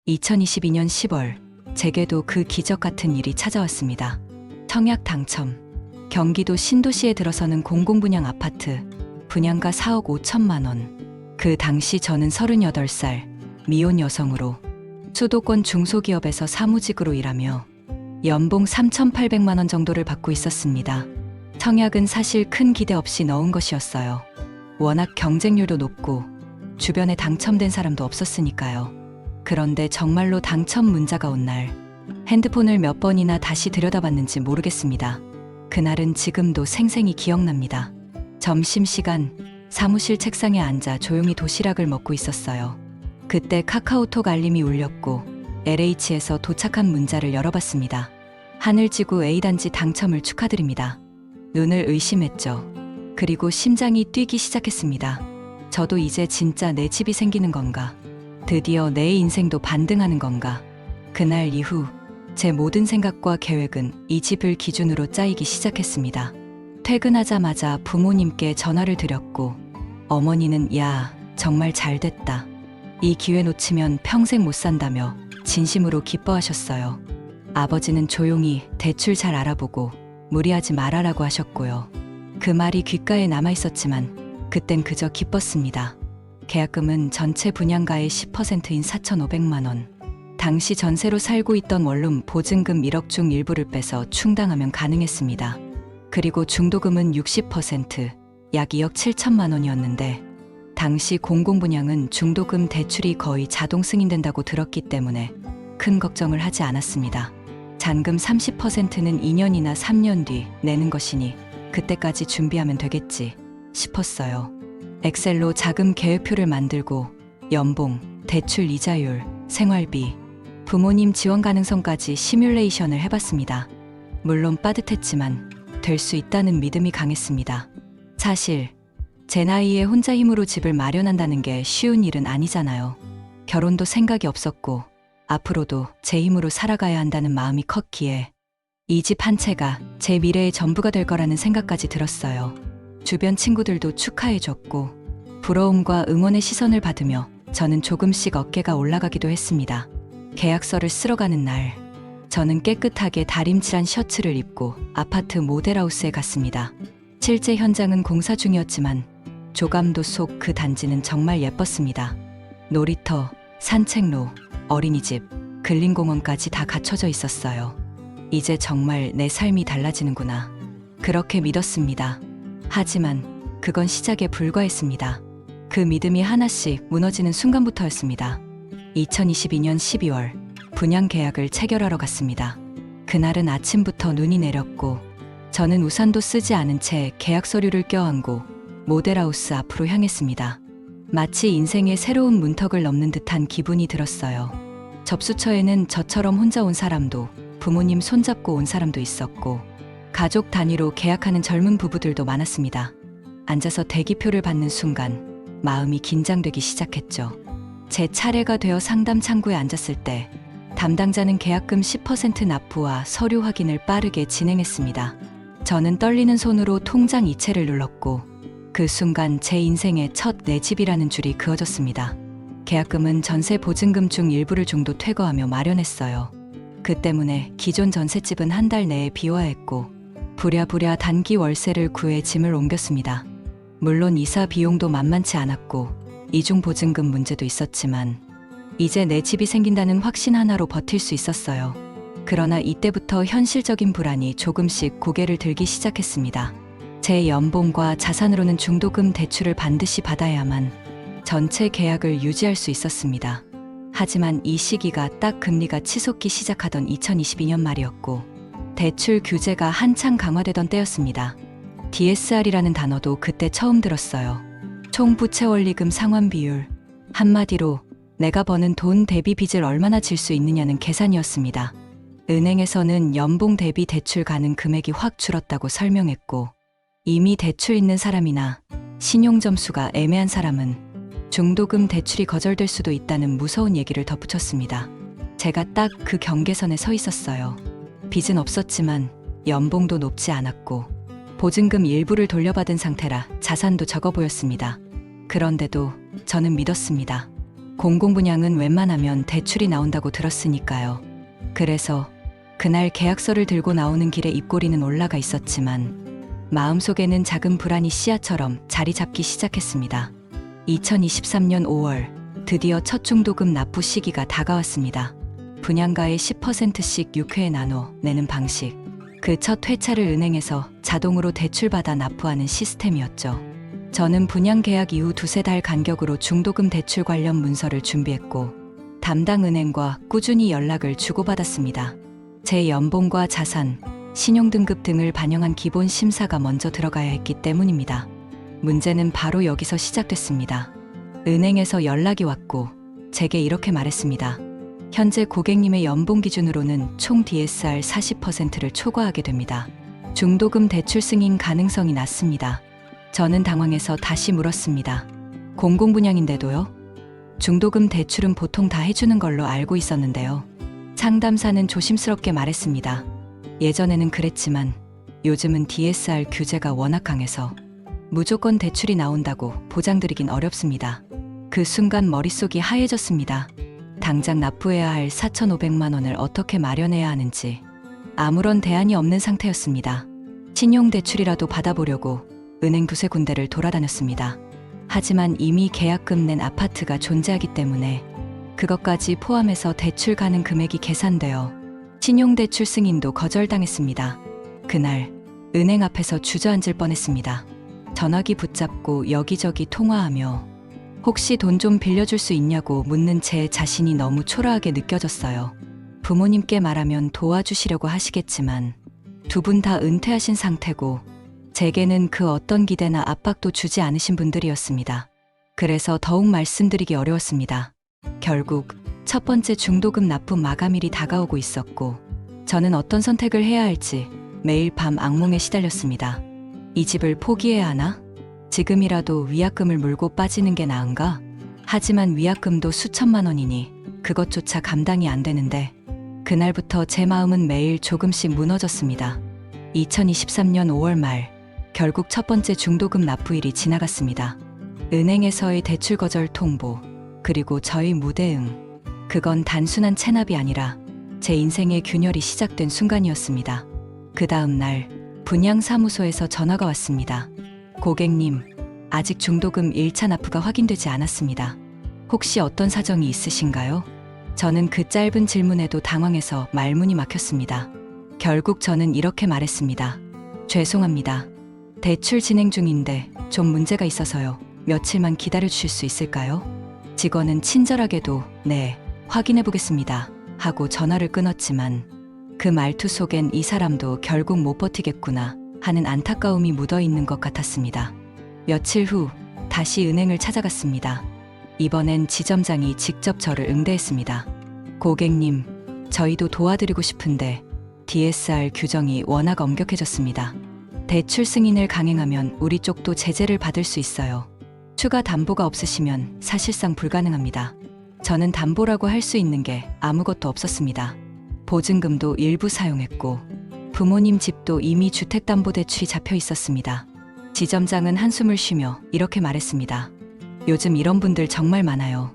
2022년 10월 제게도 그 기적 같은 일이 찾아왔습니다. 청약 당첨. 경기도 신도시에 들어서는 공공분양 아파트. 분양가 4억 5천만 원. 그 당시 저는 38살 미혼 여성으로 수도권 중소기업에서 사무직으로 일하며 연봉 3,800만 원 정도를 받고 있었습니다. 청약은 사실 큰 기대 없이 넣은 것이었어요. 워낙 경쟁률도 높고 주변에 당첨된 사람도 없었으니까요. 그런데 정말로 당첨 문자가 온 날 핸드폰을 몇 번이나 다시 들여다봤는지 모르겠습니다. 그날은 지금도 생생히 기억납니다. 점심시간 사무실 책상에 앉아 조용히 도시락을 먹고 있었어요. 그때 카카오톡 알림이 울렸고 LH에서 도착한 문자를 열어봤습니다. 하늘지구 A단지 당첨을 축하드립니다. 눈을 의심했죠. 그리고 심장이 뛰기 시작했습니다. 저도 이제 진짜 내 집이 생기는 건가? 드디어 내 인생도 반등하는 건가? 그날 이후 제 모든 생각과 계획은 이 집을 기준으로 짜이기 시작했습니다. 퇴근하자마자 부모님께 전화를 드렸고 어머니는 야, 정말 잘 됐다. 이 기회 놓치면 평생 못 산다며 진심으로 기뻐하셨어요. 아버지는 조용히 대출 잘 알아보고 무리하지 말아라고 하셨고요. 그 말이 귓가에 남아있었지만 그땐 그저 기뻤습니다. 계약금은 전체 분양가의 10%인 4,500만 원. 당시 전세로 살고 있던 원룸 보증금 1억 중 일부를 빼서 충당하면 가능했습니다. 그리고 중도금은 60%, 약 2억 7천만 원이었는데 당시 공공분양은 중도금 대출이 거의 자동 승인된다고 들었기 때문에 큰 걱정을 하지 않았습니다. 잔금 30%는 2년이나 3년 뒤 내는 것이니 그때까지 준비하면 되겠지 싶었어요. 엑셀로 자금 계획표를 만들고 연봉, 대출 이자율, 생활비, 부모님 지원 가능성까지 시뮬레이션을 해봤습니다. 물론 빠듯했지만 될 수 있다는 믿음이 강했습니다. 사실 제 나이에 혼자 힘으로 집을 마련한다는 게 쉬운 일은 아니잖아요. 결혼도 생각이 없었고 앞으로도 제 힘으로 살아가야 한다는 마음이 컸기에 이 집 한 채가 제 미래의 전부가 될 거라는 생각까지 들었어요. 주변 친구들도 축하해줬고 부러움과 응원의 시선을 받으며 저는 조금씩 어깨가 올라가기도 했습니다. 계약서를 쓰러 가는 날 저는 깨끗하게 다림질한 셔츠를 입고 아파트 모델하우스에 갔습니다. 실제 현장은 공사 중이었지만 조감도 속 그 단지는 정말 예뻤습니다. 놀이터, 산책로, 어린이집, 근린공원까지 다 갖춰져 있었어요. 이제 정말 내 삶이 달라지는구나. 그렇게 믿었습니다. 하지만 그건 시작에 불과했습니다. 그 믿음이 하나씩 무너지는 순간부터였습니다. 2022년 12월 분양 계약을 체결하러 갔습니다. 그날은 아침부터 눈이 내렸고 저는 우산도 쓰지 않은 채 계약 서류를 껴안고 모델하우스 앞으로 향했습니다. 마치 인생의 새로운 문턱을 넘는 듯한 기분이 들었어요. 접수처에는 저처럼 혼자 온 사람도 부모님 손잡고 온 사람도 있었고 가족 단위로 계약하는 젊은 부부들도 많았습니다. 앉아서 대기표를 받는 순간 마음이 긴장되기 시작했죠. 제 차례가 되어 상담 창구에 앉았을 때 담당자는 계약금 10% 납부와 서류 확인을 빠르게 진행했습니다. 저는 떨리는 손으로 통장 이체를 눌렀고 그 순간 제 인생의 첫 내 집이라는 줄이 그어졌습니다. 계약금은 전세 보증금 중 일부를 정도 퇴거하며 마련했어요. 그 때문에 기존 전셋집은 한 달 내에 비워야 했고 부랴부랴 단기 월세를 구해 짐을 옮겼습니다. 물론 이사 비용도 만만치 않았고 이중 보증금 문제도 있었지만 이제 내 집이 생긴다는 확신 하나로 버틸 수 있었어요. 그러나 이때부터 현실적인 불안이 조금씩 고개를 들기 시작했습니다. 제 연봉과 자산으로는 중도금 대출을 반드시 받아야만 전체 계약을 유지할 수 있었습니다. 하지만 이 시기가 딱 금리가 치솟기 시작하던 2022년 말이었고 대출 규제가 한창 강화되던 때였습니다. DSR이라는 단어도 그때 처음 들었어요. 총 부채 원리금 상환 비율. 한마디로 내가 버는 돈 대비 빚을 얼마나 질 수 있느냐는 계산이었습니다. 은행에서는 연봉 대비 대출 가능 금액이 확 줄었다고 설명했고 이미 대출 있는 사람이나 신용 점수가 애매한 사람은 중도금 대출이 거절될 수도 있다는 무서운 얘기를 덧붙였습니다. 제가 딱 그 경계선에 서 있었어요. 빚은 없었지만 연봉도 높지 않았고 보증금 일부를 돌려받은 상태라 자산도 적어 보였습니다. 그런데도 저는 믿었습니다. 공공분양은 웬만하면 대출이 나온다고 들었으니까요. 그래서 그날 계약서를 들고 나오는 길에 입꼬리는 올라가 있었지만 마음속에는 작은 불안이 씨앗처럼 자리 잡기 시작했습니다. 2023년 5월 드디어 첫 중도금 납부 시기가 다가왔습니다. 분양가의 10%씩 6회에 나눠 내는 방식. 그 첫 회차를 은행에서 자동으로 대출받아 납부하는 시스템이었죠. 저는 분양 계약 이후 두세 달 간격으로 중도금 대출 관련 문서를 준비했고 담당 은행과 꾸준히 연락을 주고받았습니다. 제 연봉과 자산, 신용등급 등을 반영한 기본 심사가 먼저 들어가야 했기 때문입니다. 문제는 바로 여기서 시작됐습니다. 은행에서 연락이 왔고 제게 이렇게 말했습니다. 현재 고객님의 연봉 기준으로는 총 DSR 40%를 초과하게 됩니다. 중도금 대출 승인 가능성이 낮습니다. 저는 당황해서 다시 물었습니다. 공공분양인데도요? 중도금 대출은 보통 다 해주는 걸로 알고 있었는데요. 상담사는 조심스럽게 말했습니다. 예전에는 그랬지만 요즘은 DSR 규제가 워낙 강해서 무조건 대출이 나온다고 보장드리긴 어렵습니다. 그 순간 머릿속이 하얘졌습니다. 당장 납부해야 할 4,500만 원을 어떻게 마련해야 하는지 아무런 대안이 없는 상태였습니다. 신용대출이라도 받아보려고 은행 두세 군데를 돌아다녔습니다. 하지만 이미 계약금 낸 아파트가 존재하기 때문에 그것까지 포함해서 대출 가능 금액이 계산되어 신용대출 승인도 거절당했습니다. 그날 은행 앞에서 주저앉을 뻔했습니다. 전화기 붙잡고 여기저기 통화하며 혹시 돈 좀 빌려줄 수 있냐고 묻는 제 자신이 너무 초라하게 느껴졌어요. 부모님께 말하면 도와주시려고 하시겠지만 두 분 다 은퇴하신 상태고 제게는 그 어떤 기대나 압박도 주지 않으신 분들이었습니다. 그래서 더욱 말씀드리기 어려웠습니다. 결국 첫 번째 중도금 납부 마감일이 다가오고 있었고 저는 어떤 선택을 해야 할지 매일 밤 악몽에 시달렸습니다. 이 집을 포기해야 하나? 지금이라도 위약금을 물고 빠지는 게 나은가? 하지만 위약금도 수천만 원이니 그것조차 감당이 안 되는데 그날부터 제 마음은 매일 조금씩 무너졌습니다. 2023년 5월 말 결국 첫 번째 중도금 납부일이 지나갔습니다. 은행에서의 대출 거절 통보 그리고 저희 무대응. 그건 단순한 체납이 아니라 제 인생의 균열이 시작된 순간이었습니다. 그 다음 날 분양사무소에서 전화가 왔습니다. 고객님, 아직 중도금 1차 납부가 확인되지 않았습니다. 혹시 어떤 사정이 있으신가요? 저는 그 짧은 질문에도 당황해서 말문이 막혔습니다. 결국 저는 이렇게 말했습니다. 죄송합니다. 대출 진행 중인데 좀 문제가 있어서요. 며칠만 기다려 주실 수 있을까요? 직원은 친절하게도 네, 확인해 보겠습니다 하고 전화를 끊었지만 그 말투 속엔 이 사람도 결국 못 버티겠구나 하는 안타까움이 묻어 있는 것 같았습니다. 며칠 후 다시 은행을 찾아갔습니다. 이번엔 지점장이 직접 저를 응대했습니다. 고객님, 저희도 도와드리고 싶은데 DSR 규정이 워낙 엄격해졌습니다. 대출 승인을 강행하면 우리 쪽도 제재를 받을 수 있어요. 추가 담보가 없으시면 사실상 불가능합니다. 저는 담보라고 할 수 있는 게 아무것도 없었습니다. 보증금도 일부 사용했고 부모님 집도 이미 주택담보대출이 잡혀 있었습니다. 지점장은 한숨을 쉬며 이렇게 말했습니다. 요즘 이런 분들 정말 많아요.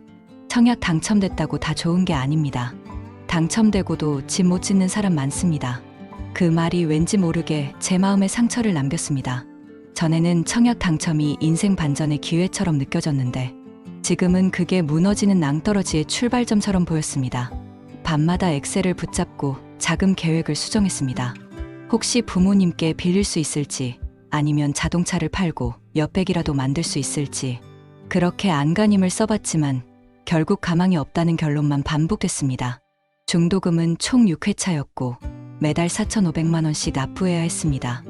청약 당첨됐다고 다 좋은 게 아닙니다. 당첨되고도 집 못 짓는 사람 많습니다. 그 말이 왠지 모르게 제 마음에 상처를 남겼습니다. 전에는 청약 당첨이 인생 반전의 기회처럼 느껴졌는데 지금은 그게 무너지는 낭떠러지의 출발점처럼 보였습니다. 밤마다 엑셀을 붙잡고 자금 계획을 수정했습니다. 혹시 부모님께 빌릴 수 있을지 아니면 자동차를 팔고 몇백이라도 만들 수 있을지 그렇게 안간힘을 써봤지만 결국 가망이 없다는 결론만 반복됐습니다. 중도금은 총 6회차였고 매달 4,500만 원씩 납부해야 했습니다.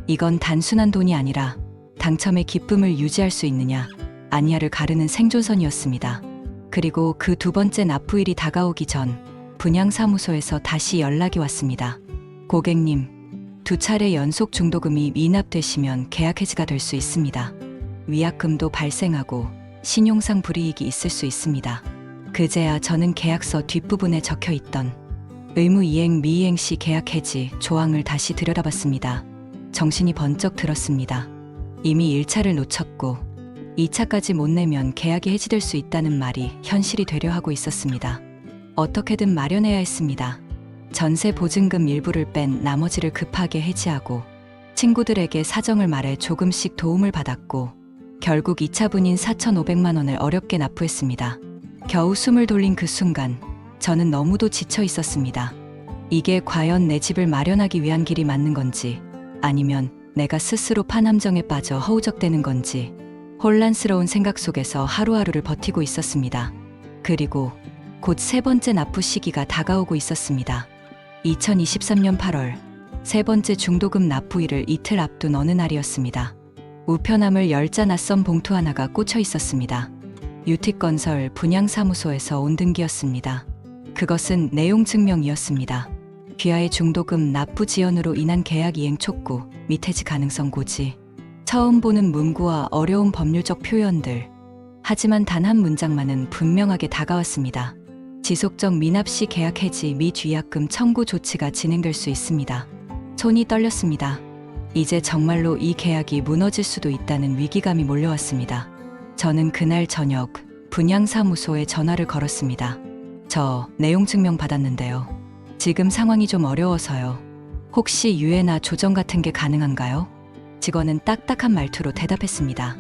이건 단순한 돈이 아니라 당첨의 기쁨을 유지할 수 있느냐 아니냐를 가르는 생존선이었습니다. 그리고 그 두 번째 납부일이 다가오기 전 분양사무소에서 다시 연락이 왔습니다. 고객님, 2차례 연속 중도금이 미납되시면 계약 해지가 될 수 있습니다. 위약금도 발생하고 신용상 불이익이 있을 수 있습니다. 그제야 저는 계약서 뒷부분에 적혀있던 의무 이행 미이행 시 계약 해지 조항을 다시 들여다봤습니다. 정신이 번쩍 들었습니다. 이미 1차를 놓쳤고 2차까지 못 내면 계약이 해지될 수 있다는 말이 현실이 되려 하고 있었습니다. 어떻게든 마련해야 했습니다. 전세 보증금 일부를 뺀 나머지를 급하게 해지하고 친구들에게 사정을 말해 조금씩 도움을 받았고 결국 2차분인 4,500만 원을 어렵게 납부했습니다. 겨우 숨을 돌린 그 순간 저는 너무도 지쳐 있었습니다. 이게 과연 내 집을 마련하기 위한 길이 맞는 건지 아니면 내가 스스로 판함정에 빠져 허우적대는 건지 혼란스러운 생각 속에서 하루하루를 버티고 있었습니다. 그리고 곧 세 번째 납부 시기가 다가오고 있었습니다. 2023년 8월 세 번째 중도금 납부일을 이틀 앞둔 어느 날이었습니다. 우편함을 열자 낯선 봉투 하나가 꽂혀 있었습니다. 유티건설 분양사무소에서 온 등기였습니다. 그것은 내용 증명이었습니다. 귀하의 중도금 납부 지연으로 인한 계약 이행 촉구, 미해지 가능성 고지. 처음 보는 문구와 어려운 법률적 표현들. 하지만 단 한 문장만은 분명하게 다가왔습니다. 지속적 미납 시 계약 해지 및 위약금 청구 조치가 진행될 수 있습니다. 손이 떨렸습니다. 이제 정말로 이 계약이 무너질 수도 있다는 위기감이 몰려왔습니다. 저는 그날 저녁 분양사무소에 전화를 걸었습니다. 저 내용 증명 받았는데요. 지금 상황이 좀 어려워서요. 혹시 유예나 조정 같은 게 가능한가요? 직원은 딱딱한 말투로 대답했습니다.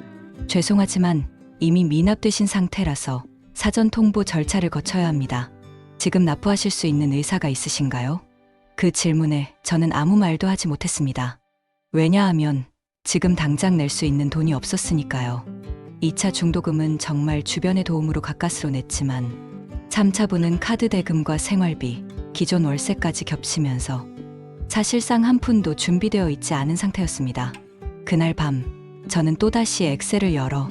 죄송하지만 이미 미납되신 상태라서 사전 통보 절차를 거쳐야 합니다. 지금 납부하실 수 있는 의사가 있으신가요? 그 질문에 저는 아무 말도 하지 못했습니다. 왜냐하면 지금 당장 낼 수 있는 돈이 없었으니까요. 2차 중도금은 정말 주변의 도움으로 가까스로 냈지만 3차분은 카드 대금과 생활비, 기존 월세까지 겹치면서 사실상 한 푼도 준비되어 있지 않은 상태였습니다. 그날 밤 저는 또다시 엑셀을 열어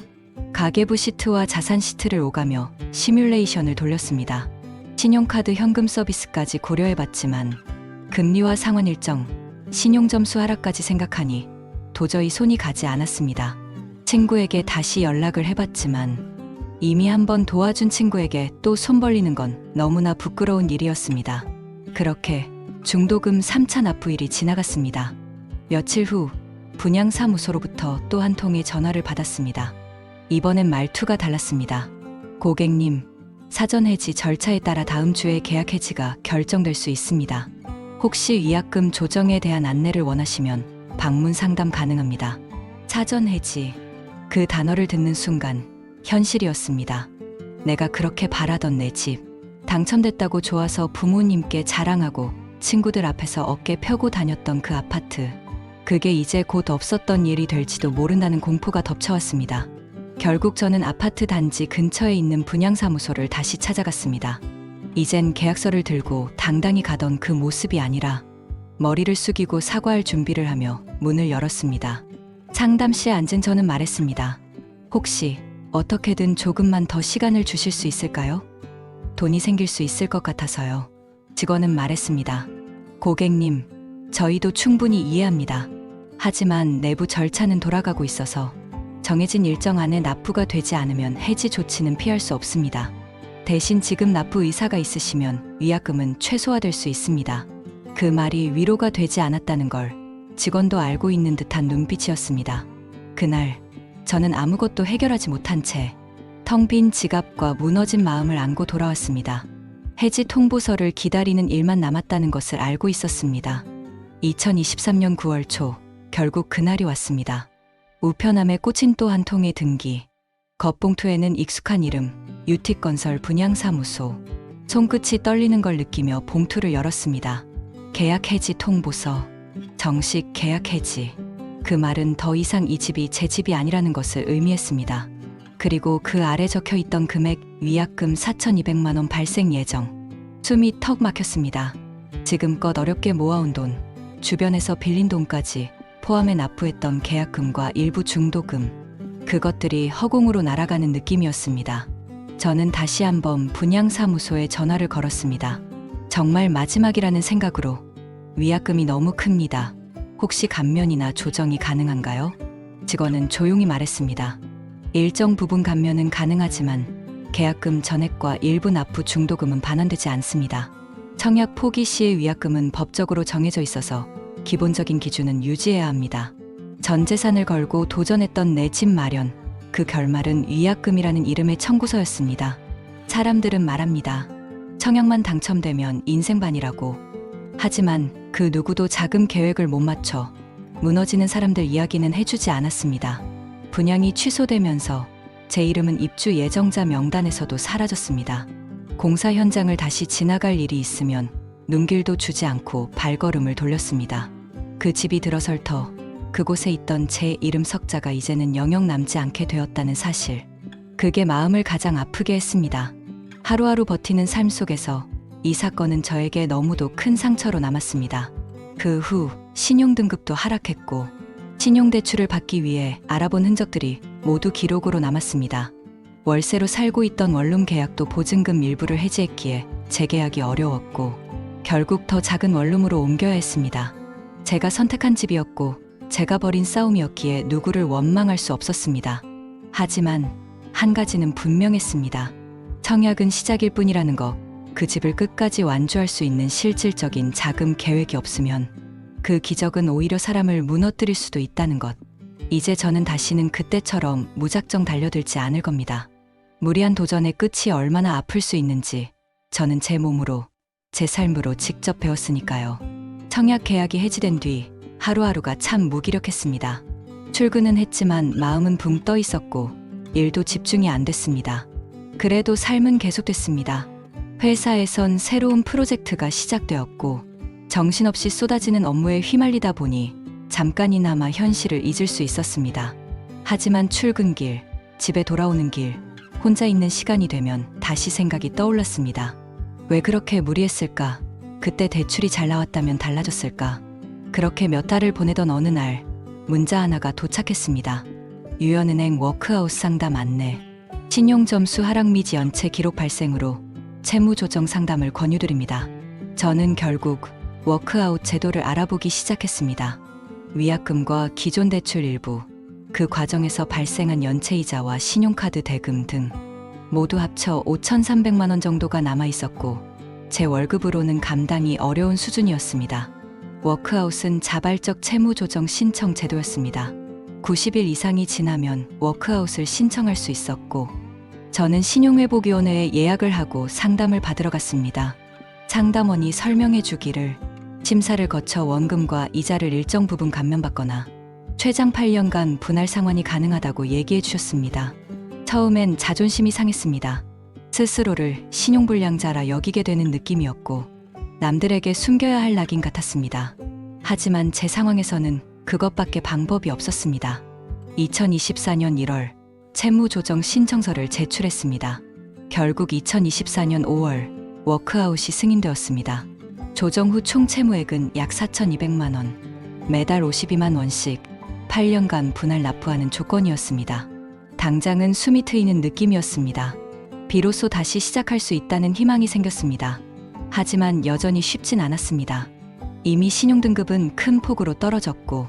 가계부 시트와 자산 시트를 오가며 시뮬레이션을 돌렸습니다. 신용카드 현금 서비스까지 고려해봤지만 금리와 상환 일정, 신용점수 하락까지 생각하니 도저히 손이 가지 않았습니다. 친구에게 다시 연락을 해봤지만 이미 한번 도와준 친구에게 또 손 벌리는 건 너무나 부끄러운 일이었습니다. 그렇게 중도금 3차 납부일이 지나갔습니다. 며칠 후 분양사무소로부터 또 한 통의 전화를 받았습니다. 이번엔 말투가 달랐습니다. 고객님, 사전 해지 절차에 따라 다음 주에 계약 해지가 결정될 수 있습니다. 혹시 위약금 조정에 대한 안내를 원하시면 방문 상담 가능합니다. 사전 해지. 그 단어를 듣는 순간 현실이었습니다. 내가 그렇게 바라던 내 집, 당첨됐다고 좋아서 부모님께 자랑하고 친구들 앞에서 어깨 펴고 다녔던 그 아파트. 그게 이제 곧 없었던 일이 될지도 모른다는 공포가 덮쳐왔습니다. 결국 저는 아파트 단지 근처에 있는 분양사무소를 다시 찾아갔습니다. 이젠 계약서를 들고 당당히 가던 그 모습이 아니라 머리를 숙이고 사과할 준비를 하며 문을 열었습니다. 상담실에 앉은 저는 말했습니다. 혹시 어떻게든 조금만 더 시간을 주실 수 있을까요? 돈이 생길 수 있을 것 같아서요. 직원은 말했습니다. 고객님, 저희도 충분히 이해합니다. 하지만 내부 절차는 돌아가고 있어서 정해진 일정 안에 납부가 되지 않으면 해지 조치는 피할 수 없습니다. 대신 지금 납부 의사가 있으시면 위약금은 최소화될 수 있습니다. 그 말이 위로가 되지 않았다는 걸 직원도 알고 있는 듯한 눈빛이었습니다. 그날 저는 아무것도 해결하지 못한 채 텅 빈 지갑과 무너진 마음을 안고 돌아왔습니다. 해지 통보서를 기다리는 일만 남았다는 것을 알고 있었습니다. 2023년 9월 초 결국 그날이 왔습니다. 우편함에 꽂힌 또 한 통의 등기. 겉봉투에는 익숙한 이름, 유티건설 분양사무소. 손끝이 떨리는 걸 느끼며 봉투를 열었습니다. 계약 해지 통보서. 정식 계약 해지. 그 말은 더 이상 이 집이 제 집이 아니라는 것을 의미했습니다. 그리고 그 아래 적혀 있던 금액, 위약금 4,200만 원 발생 예정. 숨이 턱 막혔습니다. 지금껏 어렵게 모아온 돈, 주변에서 빌린 돈까지 포함해 납부했던 계약금과 일부 중도금, 그것들이 허공으로 날아가는 느낌이었습니다. 저는 다시 한번 분양사무소에 전화를 걸었습니다. 정말 마지막이라는 생각으로. 위약금이 너무 큽니다. 혹시 감면이나 조정이 가능한가요? 직원은 조용히 말했습니다. 일정 부분 감면은 가능하지만 계약금 전액과 일부 납부 중도금은 반환되지 않습니다. 청약 포기 시의 위약금은 법적으로 정해져 있어서 기본적인 기준은 유지해야 합니다. 전 재산을 걸고 도전했던 내 집 마련, 그 결말은 위약금이라는 이름의 청구서였습니다. 사람들은 말합니다. 청약만 당첨되면 인생반이라고. 하지만 그 누구도 자금 계획을 못 맞춰 무너지는 사람들 이야기는 해주지 않았습니다. 분양이 취소되면서 제 이름은 입주 예정자 명단에서도 사라졌습니다. 공사 현장을 다시 지나갈 일이 있으면 눈길도 주지 않고 발걸음을 돌렸습니다. 그 집이 들어설 터 그곳에 있던 제 이름 석자가 이제는 영영 남지 않게 되었다는 사실. 그게 마음을 가장 아프게 했습니다. 하루하루 버티는 삶 속에서 이 사건은 저에게 너무도 큰 상처로 남았습니다. 그 후 신용등급도 하락했고 신용대출을 받기 위해 알아본 흔적들이 모두 기록으로 남았습니다. 월세로 살고 있던 원룸 계약도 보증금 일부를 해지했기에 재계약이 어려웠고 결국 더 작은 원룸으로 옮겨야 했습니다. 제가 선택한 집이었고 제가 벌인 싸움이었기에 누구를 원망할 수 없었습니다. 하지만 한 가지는 분명했습니다. 청약은 시작일 뿐이라는 거. 그 집을 끝까지 완주할 수 있는 실질적인 자금 계획이 없으면 그 기적은 오히려 사람을 무너뜨릴 수도 있다는 것. 이제 저는 다시는 그때처럼 무작정 달려들지 않을 겁니다. 무리한 도전의 끝이 얼마나 아플 수 있는지 저는 제 몸으로, 제 삶으로 직접 배웠으니까요. 청약 계약이 해지된 뒤 하루하루가 참 무기력했습니다. 출근은 했지만 마음은 붕 떠 있었고 일도 집중이 안 됐습니다. 그래도 삶은 계속됐습니다. 회사에선 새로운 프로젝트가 시작되었고 정신없이 쏟아지는 업무에 휘말리다 보니 잠깐이나마 현실을 잊을 수 있었습니다. 하지만 출근길, 집에 돌아오는 길, 혼자 있는 시간이 되면 다시 생각이 떠올랐습니다. 왜 그렇게 무리했을까? 그때 대출이 잘 나왔다면 달라졌을까? 그렇게 몇 달을 보내던 어느 날 문자 하나가 도착했습니다. 유연은행 워크아웃 상담 안내. 신용점수 하락 및 연체 기록 발생으로 채무조정 상담을 권유드립니다. 저는 결국 워크아웃 제도를 알아보기 시작했습니다. 위약금과 기존 대출 일부, 그 과정에서 발생한 연체이자와 신용카드 대금 등 모두 합쳐 5,300만 원 정도가 남아 있었고 제 월급으로는 감당이 어려운 수준이었습니다. 워크아웃은 자발적 채무조정 신청 제도였습니다. 90일 이상이 지나면 워크아웃을 신청할 수 있었고 저는 신용회복위원회에 예약을 하고 상담을 받으러 갔습니다. 상담원이 설명해 주기를 심사를 거쳐 원금과 이자를 일정 부분 감면받거나 최장 8년간 분할 상환이 가능하다고 얘기해 주셨습니다. 처음엔 자존심이 상했습니다. 스스로를 신용불량자라 여기게 되는 느낌이었고 남들에게 숨겨야 할 낙인 같았습니다. 하지만 제 상황에서는 그것밖에 방법이 없었습니다. 2024년 1월 채무조정 신청서를 제출했습니다. 결국 2024년 5월 워크아웃이 승인되었습니다. 조정 후 총 채무액은 약 4,200만 원, 매달 52만 원씩 8년간 분할 납부하는 조건이었습니다. 당장은 숨이 트이는 느낌이었습니다. 비로소 다시 시작할 수 있다는 희망이 생겼습니다. 하지만 여전히 쉽진 않았습니다. 이미 신용등급은 큰 폭으로 떨어졌고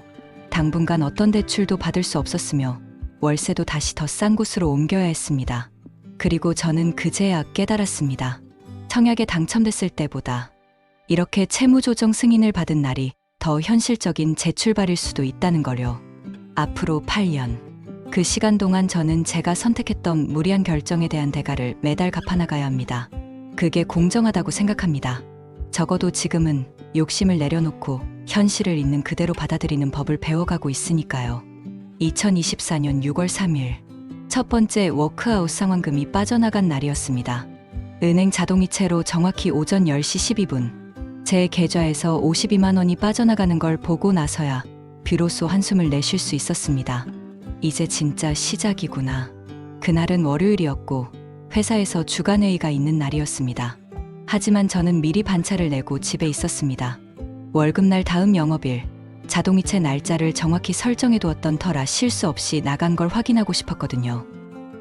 당분간 어떤 대출도 받을 수 없었으며 월세도 다시 더 싼 곳으로 옮겨야 했습니다. 그리고 저는 그제야 깨달았습니다. 청약에 당첨됐을 때보다 이렇게 채무조정 승인을 받은 날이 더 현실적인 재출발일 수도 있다는 걸요. 앞으로 8년, 그 시간 동안 저는 제가 선택했던 무리한 결정에 대한 대가를 매달 갚아나가야 합니다. 그게 공정하다고 생각합니다. 적어도 지금은 욕심을 내려놓고 현실을 있는 그대로 받아들이는 법을 배워가고 있으니까요. 2024년 6월 3일, 첫 번째 워크아웃 상환금이 빠져나간 날이었습니다. 은행 자동이체로 정확히 오전 10시 12분, 제 계좌에서 52만 원이 빠져나가는 걸 보고 나서야 비로소 한숨을 내쉴 수 있었습니다. 이제 진짜 시작이구나. 그날은 월요일이었고 회사에서 주간회의가 있는 날이었습니다. 하지만 저는 미리 반차를 내고 집에 있었습니다. 월급날 다음 영업일, 자동이체 날짜를 정확히 설정해 두었던 터라 실수 없이 나간 걸 확인하고 싶었거든요.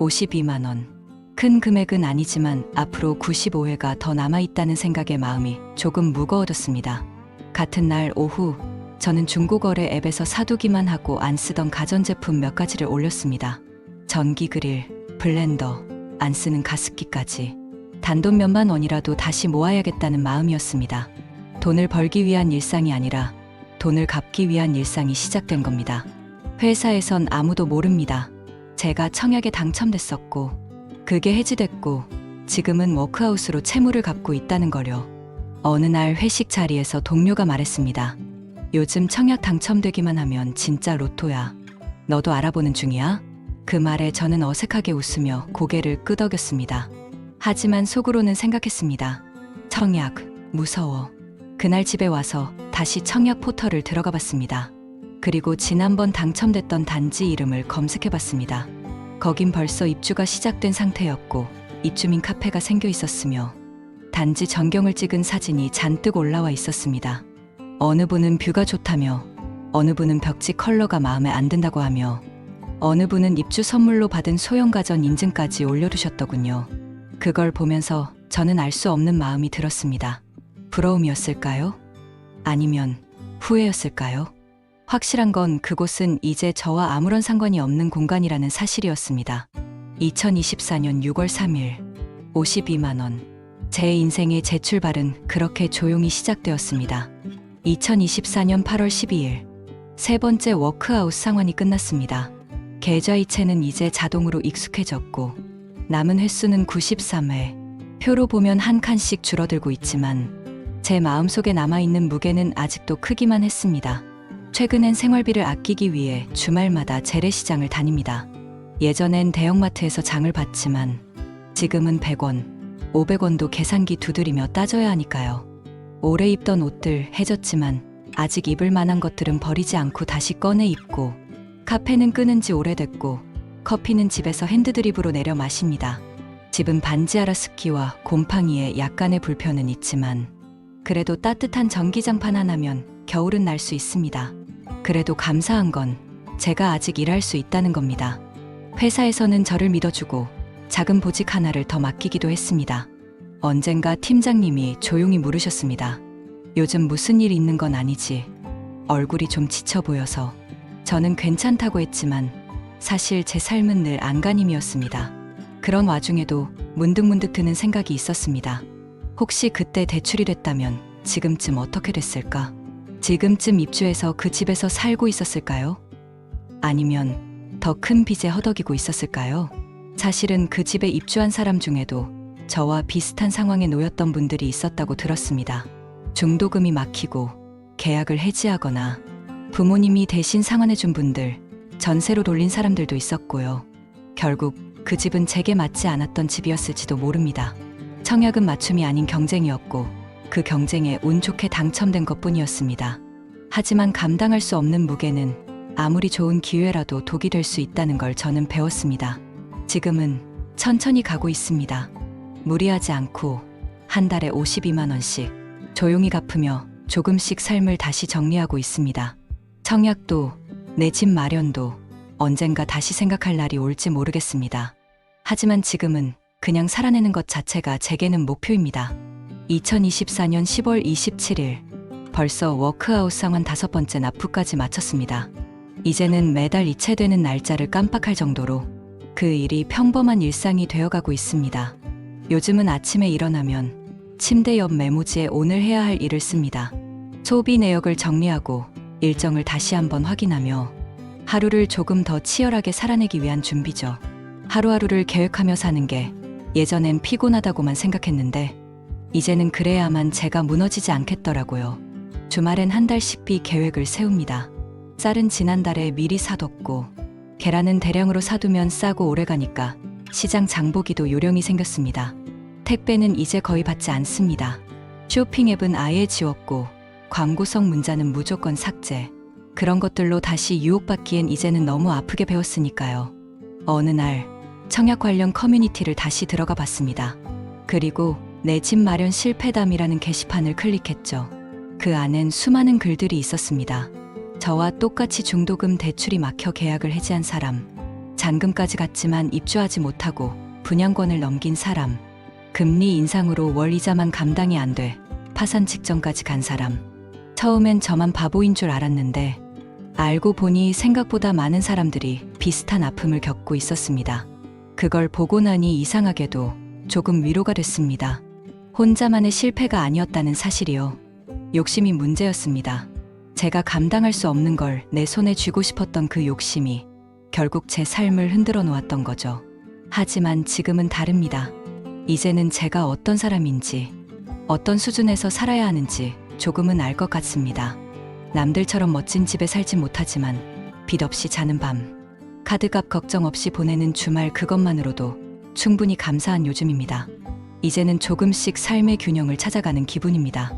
52만 원. 큰 금액은 아니지만 앞으로 95회가 더 남아있다는 생각에 마음이 조금 무거워졌습니다. 같은 날 오후, 저는 중고거래 앱에서 사두기만 하고 안 쓰던 가전제품 몇 가지를 올렸습니다. 전기 그릴, 블렌더, 안 쓰는 가습기까지. 단돈 몇만 원이라도 다시 모아야겠다는 마음이었습니다. 돈을 벌기 위한 일상이 아니라 돈을 갚기 위한 일상이 시작된 겁니다. 회사에선 아무도 모릅니다. 제가 청약에 당첨됐었고 그게 해지됐고 지금은 워크아웃으로 채무를 갚고 있다는 거려. 어느 날 회식 자리에서 동료가 말했습니다. 요즘 청약 당첨되기만 하면 진짜 로또야. 너도 알아보는 중이야? 그 말에 저는 어색하게 웃으며 고개를 끄덕였습니다. 하지만 속으로는 생각했습니다. 청약, 무서워. 그날 집에 와서 다시 청약 포털을 들어가 봤습니다. 그리고 지난번 당첨됐던 단지 이름을 검색해 봤습니다. 거긴 벌써 입주가 시작된 상태였고 입주민 카페가 생겨 있었으며 단지 전경을 찍은 사진이 잔뜩 올라와 있었습니다. 어느 분은 뷰가 좋다며, 어느 분은 벽지 컬러가 마음에 안 든다고 하며, 어느 분은 입주 선물로 받은 소형가전 인증까지 올려두셨더군요. 그걸 보면서 저는 알 수 없는 마음이 들었습니다. 부러움이었을까요? 아니면 후회였을까요? 확실한 건 그곳은 이제 저와 아무런 상관이 없는 공간이라는 사실이었습니다. 2024년 6월 3일, 52만 원. 제 인생의 재출발은 그렇게 조용히 시작되었습니다. 2024년 8월 12일, 세 번째 워크아웃 상환이 끝났습니다. 계좌이체는 이제 자동으로 익숙해졌고 남은 횟수는 93회. 표로 보면 한 칸씩 줄어들고 있지만 제 마음속에 남아있는 무게는 아직도 크기만 했습니다. 최근엔 생활비를 아끼기 위해 주말마다 재래시장을 다닙니다. 예전엔 대형마트에서 장을 봤지만 지금은 100원, 500원도 계산기 두드리며 따져야 하니까요. 오래 입던 옷들 해졌지만 아직 입을 만한 것들은 버리지 않고 다시 꺼내 입고, 카페는 끊은 지 오래됐고 커피는 집에서 핸드드립으로 내려 마십니다. 집은 반지하라 습기와 곰팡이에 약간의 불편은 있지만 그래도 따뜻한 전기장판 하나면 겨울은 날 수 있습니다. 그래도 감사한 건 제가 아직 일할 수 있다는 겁니다. 회사에서는 저를 믿어주고 작은 보직 하나를 더 맡기기도 했습니다. 언젠가 팀장님이 조용히 물으셨습니다. 요즘 무슨 일 있는 건 아니지? 얼굴이 좀 지쳐 보여서. 저는 괜찮다고 했지만 사실 제 삶은 늘 안간힘이었습니다. 그런 와중에도 문득문득 드는 생각이 있었습니다. 혹시 그때 대출이 됐다면 지금쯤 어떻게 됐을까? 지금쯤 입주해서 그 집에서 살고 있었을까요? 아니면 더 큰 빚에 허덕이고 있었을까요? 사실은 그 집에 입주한 사람 중에도 저와 비슷한 상황에 놓였던 분들이 있었다고 들었습니다. 중도금이 막히고 계약을 해지하거나 부모님이 대신 상환해준 분들, 전세로 돌린 사람들도 있었고요. 결국 그 집은 제게 맞지 않았던 집이었을지도 모릅니다. 청약은 맞춤이 아닌 경쟁이었고 그 경쟁에 운 좋게 당첨된 것뿐이었습니다. 하지만 감당할 수 없는 무게는 아무리 좋은 기회라도 독이 될 수 있다는 걸 저는 배웠습니다. 지금은 천천히 가고 있습니다. 무리하지 않고 한 달에 52만 원씩 조용히 갚으며 조금씩 삶을 다시 정리하고 있습니다. 청약도 내 집 마련도 언젠가 다시 생각할 날이 올지 모르겠습니다. 하지만 지금은 그냥 살아내는 것 자체가 제게는 목표입니다. 2024년 10월 27일, 벌써 워크아웃 상환 5번째 납부까지 마쳤습니다. 이제는 매달 이체되는 날짜를 깜빡할 정도로 그 일이 평범한 일상이 되어가고 있습니다. 요즘은 아침에 일어나면 침대 옆 메모지에 오늘 해야 할 일을 씁니다. 소비 내역을 정리하고 일정을 다시 한번 확인하며 하루를 조금 더 치열하게 살아내기 위한 준비죠. 하루하루를 계획하며 사는 게 예전엔 피곤하다고만 생각했는데 이제는 그래야만 제가 무너지지 않겠더라고요. 주말엔 한 달 식비 계획을 세웁니다. 쌀은 지난달에 미리 사뒀고 계란은 대량으로 사두면 싸고 오래가니까 시장 장보기도 요령이 생겼습니다. 택배는 이제 거의 받지 않습니다. 쇼핑 앱은 아예 지웠고 광고성 문자는 무조건 삭제. 그런 것들로 다시 유혹받기엔 이제는 너무 아프게 배웠으니까요. 어느 날 청약 관련 커뮤니티를 다시 들어가 봤습니다. 그리고 내 집 마련 실패담이라는 게시판을 클릭했죠. 그 안엔 수많은 글들이 있었습니다. 저와 똑같이 중도금 대출이 막혀 계약을 해지한 사람, 잔금까지 갔지만 입주하지 못하고 분양권을 넘긴 사람, 금리 인상으로 월 이자만 감당이 안 돼 파산 직전까지 간 사람. 처음엔 저만 바보인 줄 알았는데 알고 보니 생각보다 많은 사람들이 비슷한 아픔을 겪고 있었습니다. 그걸 보고 나니 이상하게도 조금 위로가 됐습니다. 혼자만의 실패가 아니었다는 사실이요. 욕심이 문제였습니다. 제가 감당할 수 없는 걸 내 손에 쥐고 싶었던 그 욕심이 결국 제 삶을 흔들어 놓았던 거죠. 하지만 지금은 다릅니다. 이제는 제가 어떤 사람인지, 어떤 수준에서 살아야 하는지 조금은 알 것 같습니다. 남들처럼 멋진 집에 살진 못하지만 빚 없이 자는 밤, 카드값 걱정 없이 보내는 주말 그것만으로도 충분히 감사한 요즘입니다. 이제는 조금씩 삶의 균형을 찾아가는 기분입니다.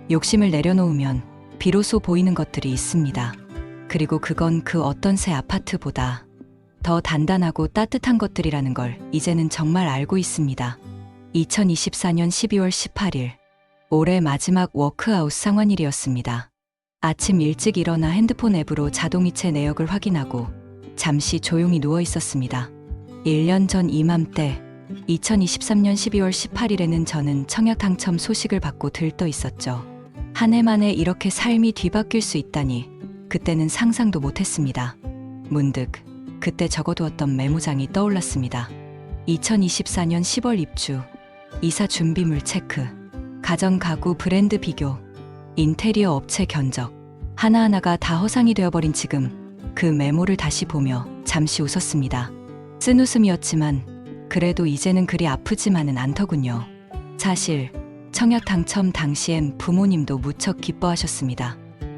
욕심을 내려놓으면 비로소 보이는 것들이 있습니다. 그리고 그건 그 어떤 새 아파트보다 더 단단하고 따뜻한 것들이라는 걸 이제는 정말 알고 있습니다. 2024년 12월 18일, 올해 마지막 워크아웃 상환일이었습니다. 아침 일찍 일어나 핸드폰 앱으로 자동이체 내역을 확인하고 잠시 조용히 누워 있었습니다. 1년 전 이맘때 2023년 12월 18일에는 저는 청약 당첨 소식을 받고 들떠 있었죠. 한 해 만에 이렇게 삶이 뒤바뀔 수 있다니 그때는 상상도 못했습니다. 문득 그때 적어두었던 메모장이 떠올랐습니다. 2024년 10월 입주, 이사 준비물 체크, 가전 가구 브랜드 비교, 인테리어 업체 견적, 하나하나가 다 허상이 되어버린 지금 그 메모를 다시 보며 잠시 웃었습니다. 쓴웃음이었지만 그래도 이제는 그리 아프지만은 않더군요. 사실 청약 당첨 당시엔 부모님도 무척 기뻐하셨습니다.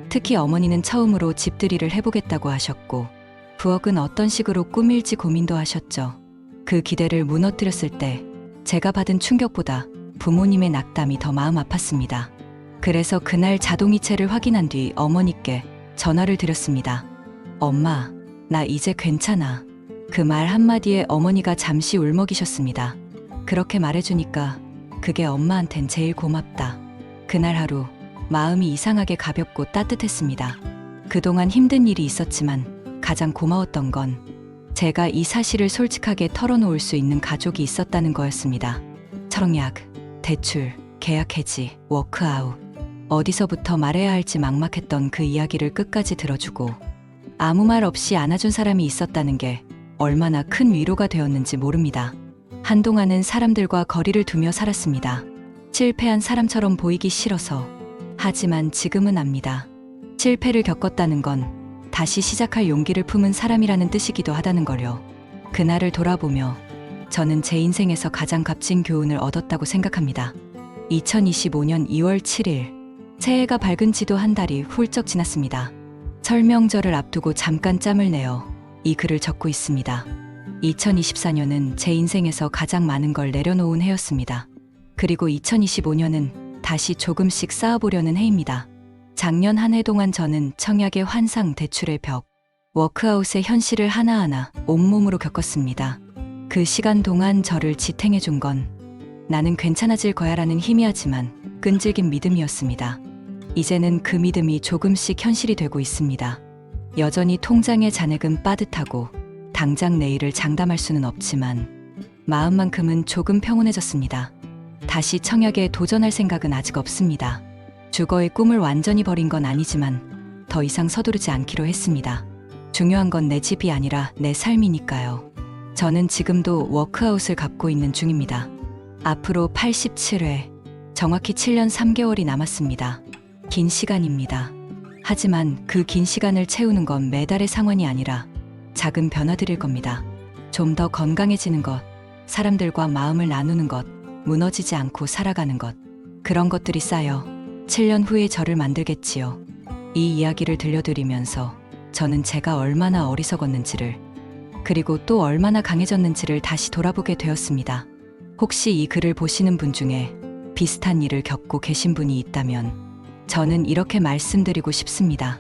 특히 어머니는 처음으로 집들이를 해보겠다고 하셨고 부엌은 어떤 식으로 꾸밀지 고민도 하셨죠. 그 기대를 무너뜨렸을 때 제가 받은 충격보다 부모님의 낙담이 더 마음 아팠습니다. 그래서 그날 자동이체를 확인한 뒤 어머니께 전화를 드렸습니다. 엄마, 나 이제 괜찮아. 그 말 한마디에 어머니가 잠시 울먹이셨습니다. 그렇게 말해주니까 그게 엄마한텐 제일 고맙다. 그날 하루 마음이 이상하게 가볍고 따뜻했습니다. 그동안 힘든 일이 있었지만 가장 고마웠던 건 제가 이 사실을 솔직하게 털어놓을 수 있는 가족이 있었다는 거였습니다. 청약, 대출, 계약 해지, 워크아웃. 어디서부터 말해야 할지 막막했던 그 이야기를 끝까지 들어주고 아무 말 없이 안아준 사람이 있었다는 게 얼마나 큰 위로가 되었는지 모릅니다. 한동안은 사람들과 거리를 두며 살았습니다. 실패한 사람처럼 보이기 싫어서. 하지만 지금은 압니다. 실패를 겪었다는 건 다시 시작할 용기를 품은 사람이라는 뜻이기도 하다는 걸요. 그날을 돌아보며 저는 제 인생에서 가장 값진 교훈을 얻었다고 생각합니다. 2025년 2월 7일, 새해가 밝은 지도 한 달이 훌쩍 지났습니다. 설 명절을 앞두고 잠깐 짬을 내어 이 글을 적고 있습니다. 2024년은 제 인생에서 가장 많은 걸 내려놓은 해였습니다. 그리고 2025년은 다시 조금씩 쌓아보려는 해입니다. 작년 한 해 동안 저는 청약의 환상, 대출의 벽, 워크아웃의 현실을 하나하나 온몸으로 겪었습니다. 그 시간 동안 저를 지탱해준 건 나는 괜찮아질 거야라는 희미하지만 끈질긴 믿음이었습니다. 이제는 그 믿음이 조금씩 현실이 되고 있습니다. 여전히 통장의 잔액은 빠듯하고 당장 내일을 장담할 수는 없지만 마음만큼은 조금 평온해졌습니다. 다시 청약에 도전할 생각은 아직 없습니다. 주거의 꿈을 완전히 버린 건 아니지만 더 이상 서두르지 않기로 했습니다. 중요한 건 내 집이 아니라 내 삶이니까요. 저는 지금도 워크아웃을 갖고 있는 중입니다. 앞으로 87회, 정확히 7년 3개월이 남았습니다. 긴 시간입니다. 하지만 그 긴 시간을 채우는 건 매달의 상환이 아니라 작은 변화들일 겁니다. 좀 더 건강해지는 것, 사람들과 마음을 나누는 것, 무너지지 않고 살아가는 것, 그런 것들이 쌓여 7년 후의 저를 만들겠지요. 이 이야기를 들려드리면서 저는 제가 얼마나 어리석었는지를, 그리고 또 얼마나 강해졌는지를 다시 돌아보게 되었습니다. 혹시 이 글을 보시는 분 중에 비슷한 일을 겪고 계신 분이 있다면 저는 이렇게 말씀드리고 싶습니다.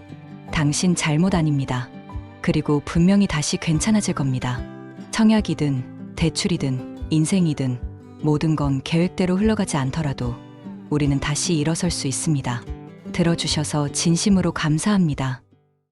당신 잘못 아닙니다. 그리고 분명히 다시 괜찮아질 겁니다. 청약이든 대출이든 인생이든 모든 건 계획대로 흘러가지 않더라도 우리는 다시 일어설 수 있습니다. 들어주셔서 진심으로 감사합니다.